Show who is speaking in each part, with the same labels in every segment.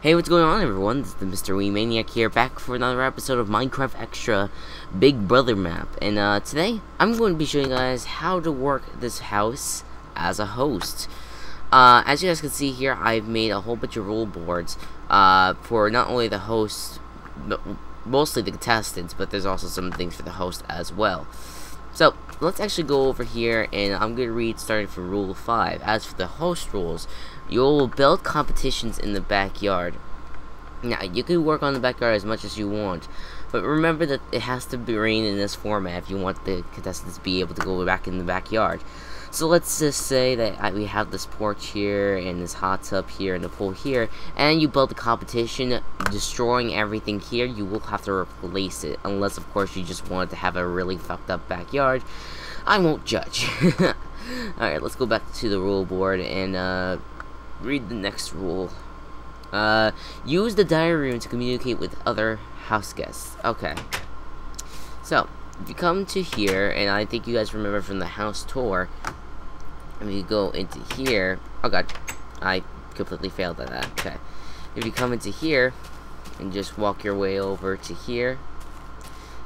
Speaker 1: Hey, what's going on, everyone? This is the TheMrWiimaniac here, back for another episode of Minecraft Extra Big Brother map. And today, I'm going to be showing you guys how to work this house as a host. As you guys can see here, I've made a whole bunch of rule boards for not only the host, but mostly the contestants, but there's also some things for the host as well. So, let's actually go over here, and I'm going to read starting from Rule 5. As for the host rules, you'll build competitions in the backyard. Now, you can work on the backyard as much as you want, but remember that it has to be rain in this format if you want the contestants to be able to go back in the backyard. So let's just say that we have this porch here, and this hot tub here, and the pool here, and you build a competition destroying everything here. You will have to replace it, unless of course you just wanted to have a really fucked up backyard. I won't judge. Alright, let's go back to the rule board and read the next rule. Use the diary room to communicate with other house guests. Okay. So, if you come to here, and I think you guys remember from the house tour, if you go into here, oh god, I completely failed at that. Okay. If you come into here, and just walk your way over to here,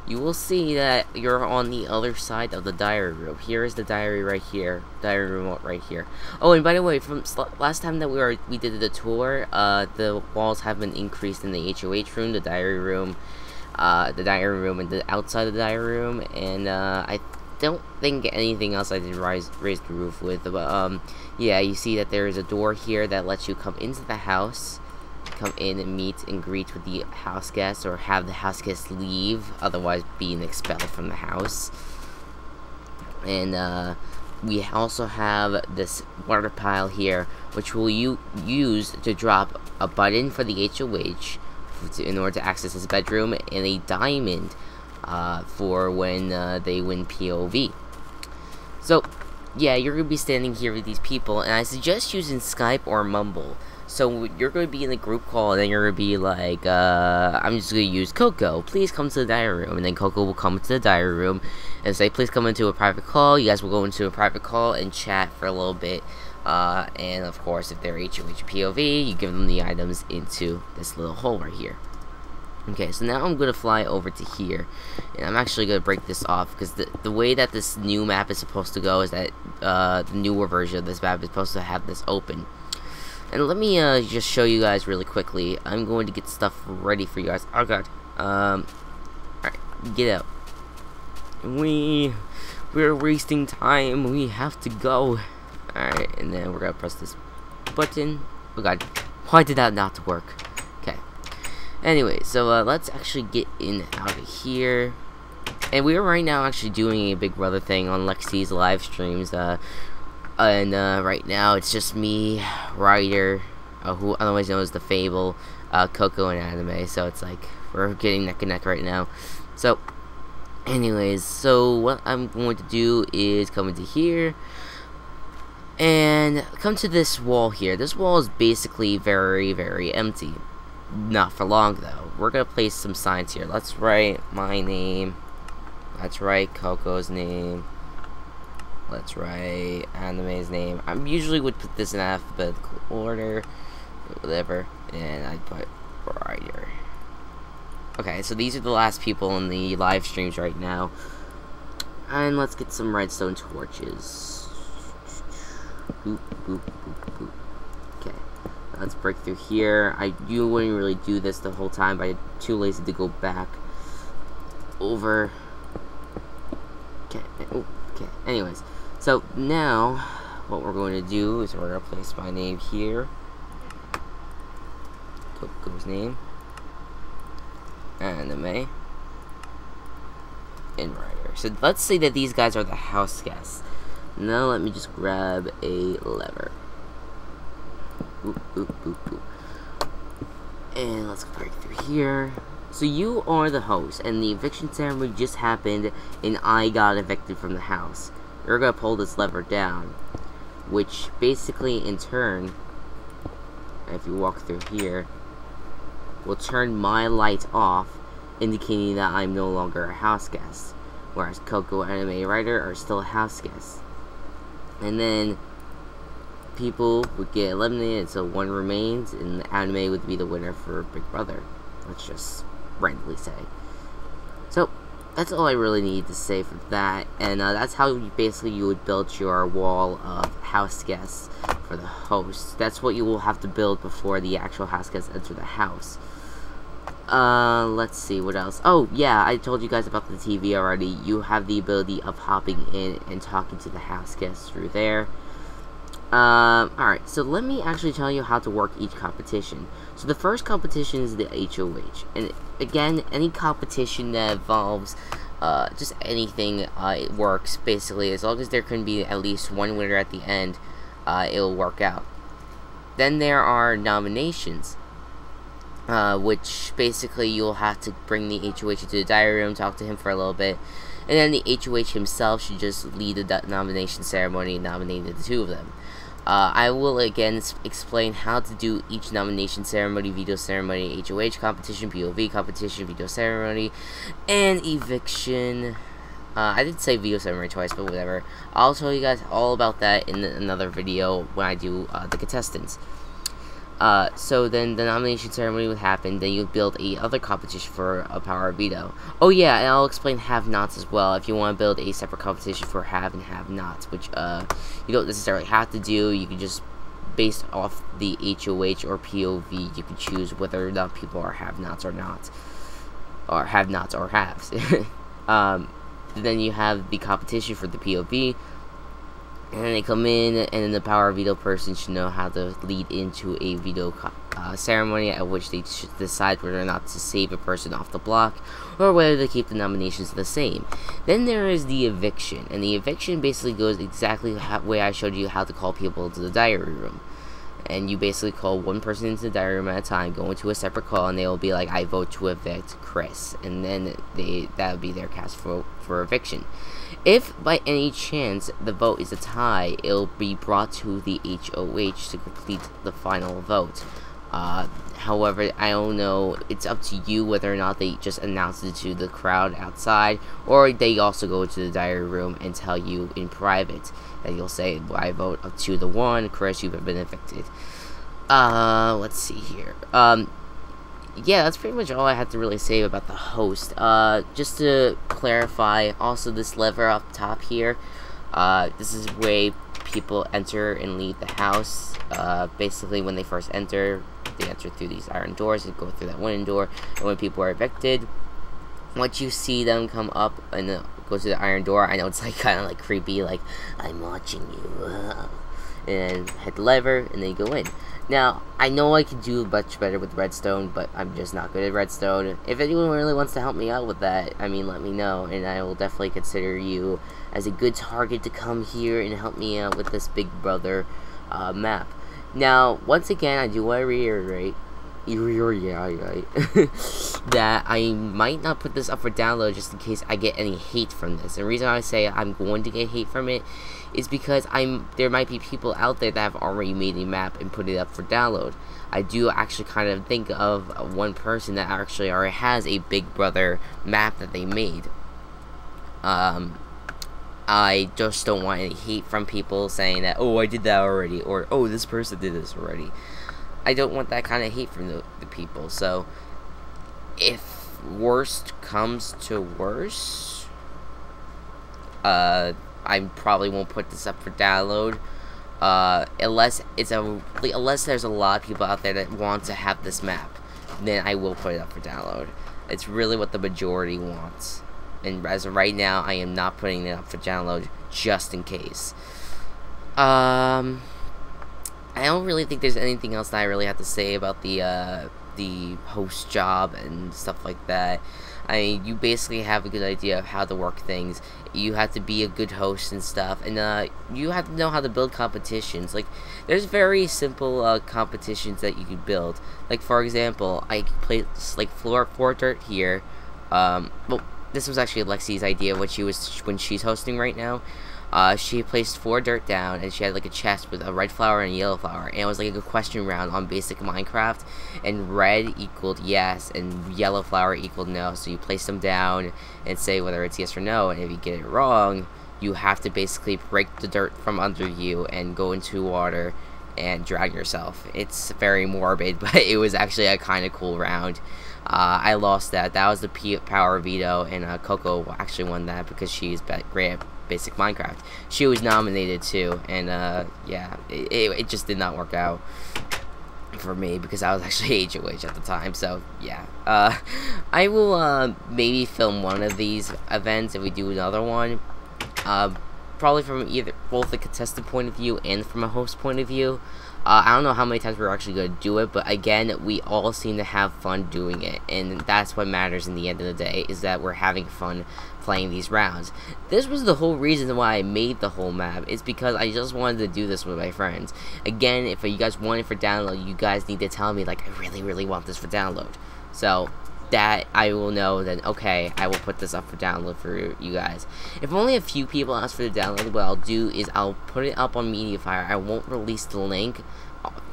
Speaker 1: you will see that you're on the other side of the diary room. Here is the diary right here. Diary room right here. Oh, and by the way, from last time that we did the tour, the walls have been increased in the HOH room, the diary room, and the outside of the diary room, and I don't think anything else I did raise the roof with, but yeah, you see that there is a door here that lets you come into the house, come in and meet and greet with the house guests, or have the house guests leave, otherwise being expelled from the house. And we also have this water pile here, which will use to drop a button for the HOH in order to access his bedroom, and a diamond for when they win POV. So yeah, you're gonna be standing here with these people, and I suggest using Skype or Mumble. So you're going to be in a group call, and then you're going to be like, I'm just going to use Coco. Please come to the diary room. And then Coco will come into the diary room and say, please come into a private call. You guys will go into a private call and chat for a little bit. And of course, if they're HOH POV, you give them the items into this little hole right here. Okay, so now I'm going to fly over to here, and I'm actually going to break this off, because the way that this new map is supposed to go is that the newer version of this map is supposed to have this open. And let me just show you guys really quickly. I'm going to get stuff ready for you guys. Oh god. Alright, get out. We're wasting time. We have to go. Alright, and then we're gonna press this button. Oh god. Why did that not work? Okay. Anyway, so let's actually get in out of here. And we are right now actually doing a Big Brother thing on Lexi's live streams. And right now it's just me, Ryder, who otherwise known as the Fable, Coco, and Anime. So it's like we're getting neck and neck right now. So anyways, so what I'm going to do is come into here and come to this wall here. This wall is basically very, very empty. Not for long though. We're gonna place some signs here. Let's write my name. Let's write Coco's name. Let's write Anime's name. I usually would put this in alphabetical order, whatever, and I'd put Ryder. Okay, so these are the last people in the live streams right now. And let's get some redstone torches. Boop, boop, boop, boop. Okay, let's break through here. You wouldn't really do this the whole time, but I'm too lazy to go back over. Okay, okay, anyways. So now, what we're going to do is we're going to place my name here, Coco's name, Anime, and Ryder. So let's say that these guys are the house guests. Now let me just grab a lever. Boop, boop, boop, boop. And let's break through here. So you are the host, and the eviction ceremony just happened, and I got evicted from the house. You're gonna pull this lever down, which basically in turn, if you walk through here, will turn my light off, indicating that I'm no longer a house guest, whereas Coco, Anime, Ryder are still house guests. And then people would get eliminated, so one remains, and the anime would be the winner for Big Brother. Let's just randomly say. So that's all I really need to say for that, and that's how you would build your wall of house guests for the host. That's what you will have to build before the actual house guests enter the house. Let's see, what else? Oh, yeah, I told you guys about the TV already. You have the ability of hopping in and talking to the house guests through there. Alright, so let me actually tell you how to work each competition. So the first competition is the HOH, and again, any competition that involves, just anything, it works, basically. As long as there can be at least one winner at the end, it'll work out. Then there are nominations, which basically you'll have to bring the HOH into the diary room, talk to him for a little bit, and then the HOH himself should just lead the nomination ceremony and nominate the two of them. I will again explain how to do each nomination ceremony, veto ceremony, HOH competition, POV competition, veto ceremony, and eviction. I did say veto ceremony twice, but whatever. I'll tell you guys all about that in another video when I do the contestants. So then the nomination ceremony would happen, then you would build a other competition for a power of veto. Oh yeah, and I'll explain have-nots as well, if you want to build a separate competition for have and have-nots, which, you don't necessarily have to do. You can just, based off the HOH or POV, you can choose whether or not people are have-nots or not. Or have-nots or haves. Then you have the competition for the POV, and they come in, and then the power veto person should know how to lead into a veto ceremony, at which they should decide whether or not to save a person off the block, or whether to keep the nominations the same. Then there is the eviction, and the eviction basically goes exactly the way I showed you how to call people to the diary room. And you basically call one person into the diary room at a time, go into a separate call, and they will be like, I vote to evict Chris, and then that would be their cast vote for eviction. If by any chance the vote is a tie, it'll be brought to the HOH to complete the final vote. However, I don't know, it's up to you whether or not they just announce it to the crowd outside, or they also go to the diary room and tell you in private that you'll say, well, I vote 2-1, Chris, you've been evicted. Let's see here. Yeah, that's pretty much all I have to really say about the host. Just to clarify, also this lever up top here, this is where people enter and leave the house. Basically, when they first enter, they enter through these iron doors and go through that wooden door. And when people are evicted, once you see them come up and go through the iron door, I know it's like kind of like creepy, like I'm watching you, and hit the lever and then go in. Now, I know I could do much better with redstone, but I'm just not good at redstone. If anyone really wants to help me out with that, I mean, let me know, and I will definitely consider you as a good target to come here and help me out with this Big Brother map. Now, once again, I do want to reiterate that I might not put this up for download just in case I get any hate from this. And the reason I say I'm going to get hate from it is because there might be people out there that have already made a map and put it up for download. I do actually kind of think of one person that actually already has a Big Brother map that they made. I just don't want any hate from people saying that, oh, I did that already, or, oh, this person did this already. I don't want that kind of hate from the people, so if worst comes to worst, I probably won't put this up for download, unless there's a lot of people out there that want to have this map, then I will put it up for download. It's really what the majority wants, and as of right now, I am not putting it up for download, just in case. I don't really think there's anything else that I really have to say about the host job and stuff like that. I mean, you basically have a good idea of how to work things. You have to be a good host and stuff, and you have to know how to build competitions. Like, there's very simple competitions that you can build. Like, for example, I placed like floor 4 dirt here. Well, this was actually Lexi's idea when she's hosting right now. She placed 4 dirt down, and she had like a chest with a red flower and a yellow flower, and it was like a question round on basic Minecraft, and red equaled yes, and yellow flower equaled no, so you place them down and say whether it's yes or no, and if you get it wrong, you have to basically break the dirt from under you and go into water and drown yourself. It's very morbid, but it was actually a kind of cool round. I lost that. That was the power veto, and Coco actually won that because she's great at basic Minecraft. She was nominated too, and yeah, it just did not work out for me because I was actually HOH at the time. So yeah, I will maybe film one of these events if we do another one. Probably from both the contestant point of view and from a host point of view. I don't know how many times we're actually going to do it, but again, we all seem to have fun doing it, and that's what matters in the end of the day, is that we're having fun playing these rounds. This was the whole reason why I made the whole map, is because I just wanted to do this with my friends. Again, if you guys want it for download, you guys need to tell me, like, I really want this for download. So that I will know that, okay, I will put this up for download for you guys. If only a few people ask for the download, what I'll do is I'll put it up on MediaFire. I won't release the link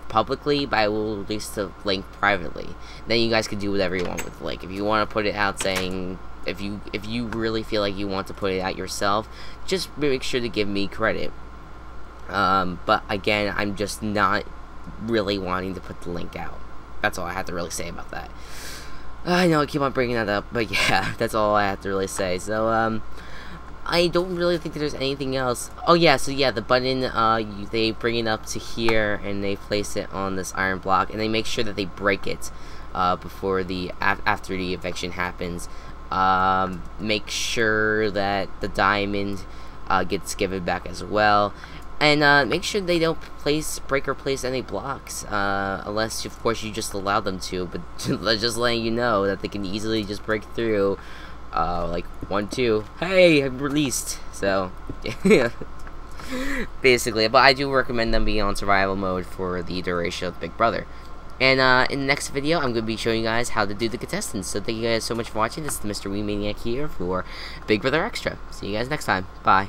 Speaker 1: publicly, but I will release the link privately. Then you guys can do whatever you want with the link. If you want to put it out saying, if you really feel like you want to put it out yourself, just make sure to give me credit. But again, I'm just not really wanting to put the link out. That's all I have to really say about that. I know I keep on bringing that up, but yeah, that's all I have to really say. So, I don't really think that there's anything else. Oh yeah, so yeah, the button, they bring it up to here, and they place it on this iron block, and they make sure that they break it, before after the eviction happens. Make sure that the diamond, gets given back as well. And make sure they don't break or place any blocks, unless, of course, you just allow them to. But just letting you know that they can easily just break through, like 1, 2. Hey, I'm released. So, yeah, basically. But I do recommend them being on survival mode for the duration of Big Brother. And in the next video, I'm going to be showing you guys how to do the contestants. So thank you guys so much for watching. This is the Mr. Wiimaniac here for Big Brother Extra. See you guys next time. Bye.